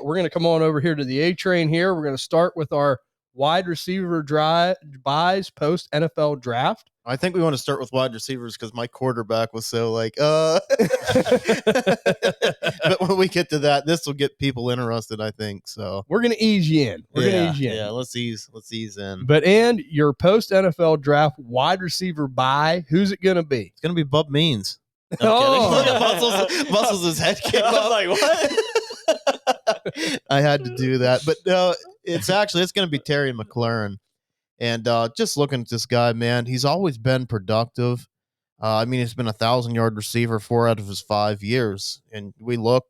we're going to come on over here to the A train here. We're going to start with our wide receiver buys post NFL draft. I think we want to start with wide receivers because my quarterback was so like, But when we get to that, this will get people interested, I think. So we're going to ease you in. Yeah, let's ease in. But and your post NFL draft wide receiver buy, who's it going to be? It's going to be Bub Means. No, Oh. kidding. Muscles his head came I was up. like, what? I had to do that. But no, it's going to be Terry McLaurin. And just looking at this guy, man, he's always been productive. He's been 1,000-yard receiver 4 out of his 5 years. And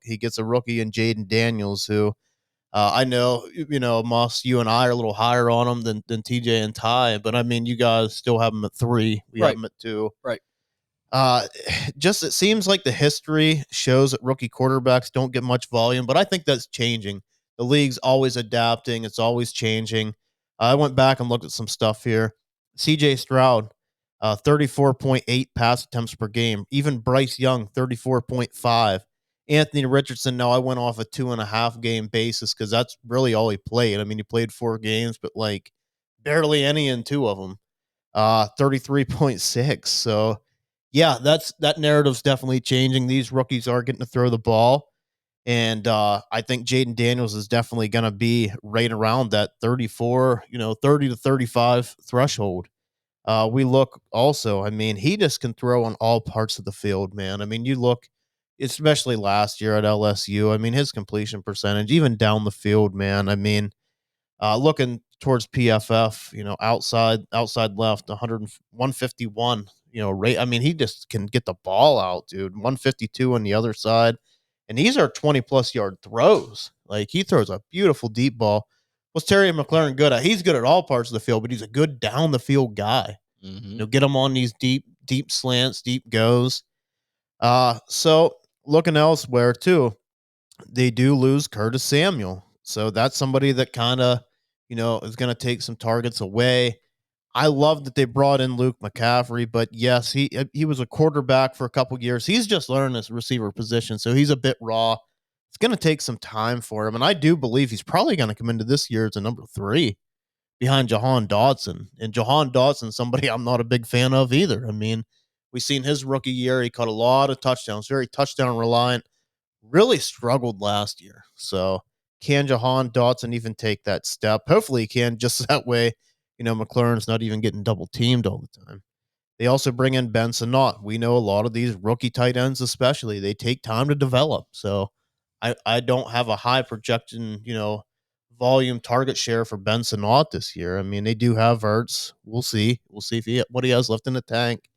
he gets a rookie in Jaden Daniels, who I know, Moss, you and I are a little higher on him than TJ and Ty. But, you guys still have him at 3. We have him at 2. Right. Just it seems like the history shows that rookie quarterbacks don't get much volume, but I think that's changing. The league's always adapting. It's always changing. I went back and looked at some stuff here. CJ Stroud, 34.8 pass attempts per game. Even Bryce Young, 34.5. Anthony Richardson, now I went off a 2.5 game basis because that's really all he played. He played 4 games, but like barely any in 2 of them. 33.6. So, yeah, that narrative's definitely changing. These rookies are getting to throw the ball. And I think Jaden Daniels is definitely going to be right around that 34, 30 to 35 threshold. We look also, he just can throw on all parts of the field, man. You look, especially last year at LSU, his completion percentage, even down the field, man. Looking towards PFF, outside left, 151, rate. He just can get the ball out, dude. 152 on the other side. And these are 20-plus yard throws. Like, he throws a beautiful deep ball. What's Terry McLaurin good at? He's good at all parts of the field, but he's a good down-the-field guy. Mm-hmm. Get him on these deep slants, deep goes. So, looking elsewhere, too, they do lose Curtis Samuel. So, that's somebody that kind of, is going to take some targets away. I love that they brought in Luke McCaffrey, but yes, he was a quarterback for a couple years. He's just learning this receiver position, so he's a bit raw. It's going to take some time for him, and I do believe he's probably going to come into this year as a number 3 behind Jahan Dotson. And Jahan Dotson, somebody I'm not a big fan of either. We've seen his rookie year. He caught a lot of touchdowns, very touchdown reliant, really struggled last year. So can Jahan Dotson even take that step? Hopefully he can, just that way McLaurin's not even getting double teamed all the time. They also bring in Ben Sinnott. We know a lot of these rookie tight ends, especially, they take time to develop. So I don't have a high projection, volume target share for Ben Sinnott this year. They do have Ertz. We'll see. We'll see what he has left in the tank.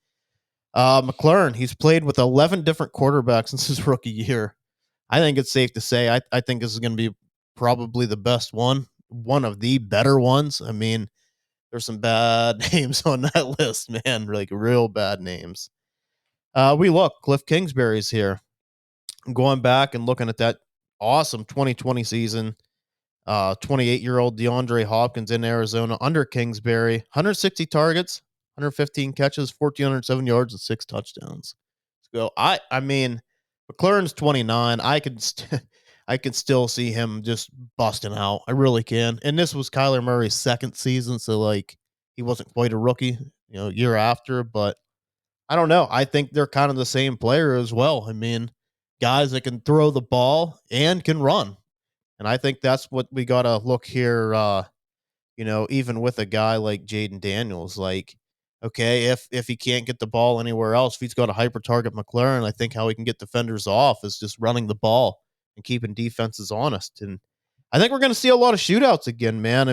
McLaurin, he's played with 11 different quarterbacks since his rookie year. I think it's safe to say I think this is going to be probably the best one of the better ones. There's some bad names on that list, man, like real bad names. Cliff Kingsbury's here. I'm going back and looking at that awesome 2020 season. 28-year-old DeAndre Hopkins in Arizona under Kingsbury. 160 targets, 115 catches, 1,407 yards, and 6 touchdowns. So, McLaurin's 29. I can still see him just busting out. I really can. And this was Kyler Murray's 2nd season, so he wasn't quite a rookie, year after. But I don't know. I think they're kind of the same player as well. Guys that can throw the ball and can run. And I think that's what we got to look here, even with a guy like Jaden Daniels. Okay, if he can't get the ball anywhere else, if he's got a hyper-target McLaurin, I think how he can get defenders off is just running the ball and keeping defenses honest. And I think we're going to see a lot of shootouts again, man.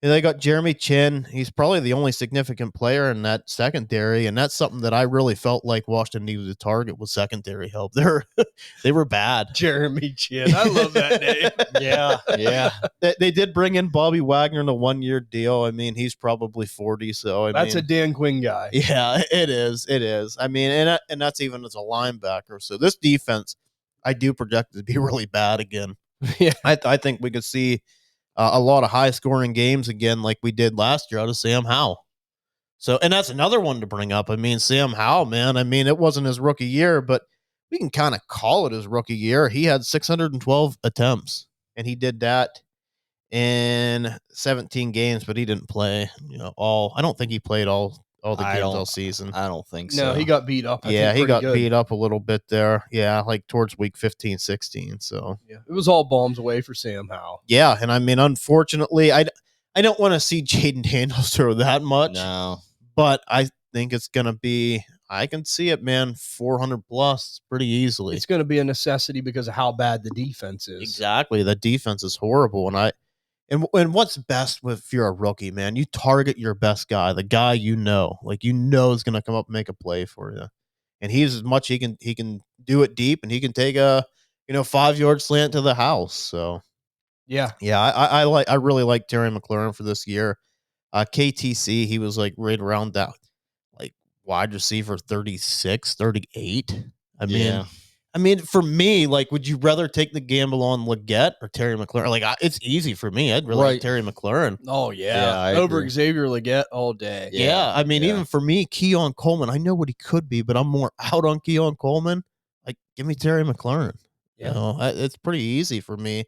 They got Jeremy Chin. He's probably the only significant player in that secondary, and that's something that I really felt like Washington needed to target was secondary help. They were bad. Jeremy Chin. I love that name. Yeah. They did bring in Bobby Wagner in a 1-year deal. He's probably 40, so that's a Dan Quinn guy. Yeah, it is. And that's even as a linebacker. So this defense, I do project it to be really bad again. Yeah, I think we could see a lot of high-scoring games again like we did last year out of Sam Howell. So, and that's another one to bring up. Sam Howell, man, it wasn't his rookie year, but we can kind of call it his rookie year. He had 612 attempts. and he did that in 17 games, but he didn't play, all. I don't think he played all the games all season. I don't think so. No, he got beat up. Yeah, he got good. beat up a little bit there. Yeah, like towards week 15, 16. So yeah, it was all bombs away for Sam Howell. Yeah, and I mean, unfortunately, I don't want to see Jaden Daniels throw that much. No. But I think it's going to be, I can see it, man, 400 plus pretty easily. It's going to be a necessity because of how bad the defense is. Exactly. The defense is horrible. And what's best if you're a rookie, man? You target your best guy, the guy like is going to come up and make a play for you. And he's as much he can do it deep, and he can take a 5-yard slant to the house. So yeah, I really like Terry McLaurin for this year. KTC, he was like right around that, like wide receiver 36, 38. I mean, for me, like, would you rather take the gamble on Leggett or Terry McLaurin? Like, it's easy for me. I'd really like Terry McLaurin. Oh, yeah. Over agree. Xavier Leggett all day. Yeah. I mean, even for me, Keon Coleman, I know what he could be, but I'm more out on Keon Coleman. Like, give me Terry McLaurin. Yeah. It's pretty easy for me.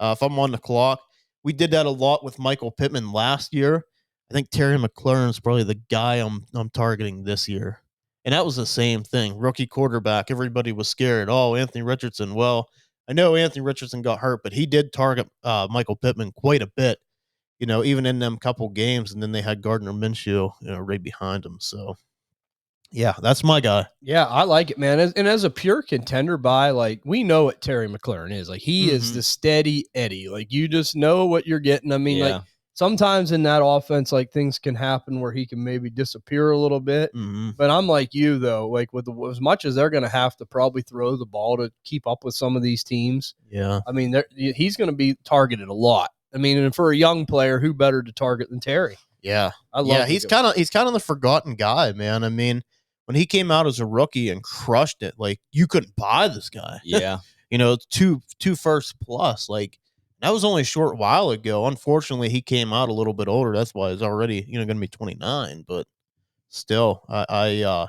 If I'm on the clock, we did that a lot with Michael Pittman last year. I think Terry McLaurin is probably the guy I'm targeting this year. And that was the same thing. Rookie quarterback. Everybody was scared. Oh, Anthony Richardson. Well, I know Anthony Richardson got hurt, but he did target Michael Pittman quite a bit, even in them couple games. And then they had Gardner Minshew, right behind him. So, yeah, that's my guy. Yeah, I like it, man. And as a pure contender buy, like, we know what Terry McLaurin is. Like, he is the steady Eddie. Like, you just know what you're getting. I mean, like, sometimes in that offense, like, things can happen where he can maybe disappear a little bit. Mm-hmm. But I'm like you, though. Like, as much as they're going to have to probably throw the ball to keep up with some of these teams. Yeah. I mean, he's going to be targeted a lot. I mean, and for a young player, who better to target than Terry? Yeah. He's kind of the forgotten guy, man. I mean, when he came out as a rookie and crushed it, like, you couldn't buy this guy. Yeah. two first plus, like, that was only a short while ago. Unfortunately, he came out a little bit older. That's why he's already, going to be 29. But still, I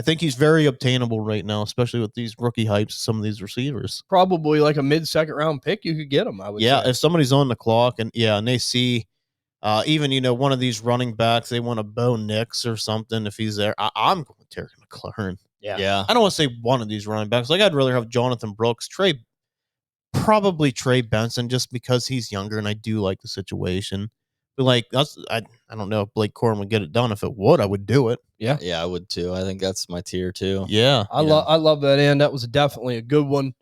think he's very obtainable right now, especially with these rookie hypes. Some of these receivers, probably like a mid-second round pick, you could get him. I would. Yeah, say. If somebody's on the clock and they see, even one of these running backs, they want a Bo Nix or something. If he's there, I'm going with Terry McLaurin. Yeah. I don't want to say one of these running backs. Like, I'd rather have Jonathan Brooks, probably Trey Benson, just because he's younger and I do like the situation. But like, I don't know if Blake Corum would get it done. If it would, I would do it. Yeah, I would too. I think that's my tier too. Yeah, I love that end. That was definitely a good one.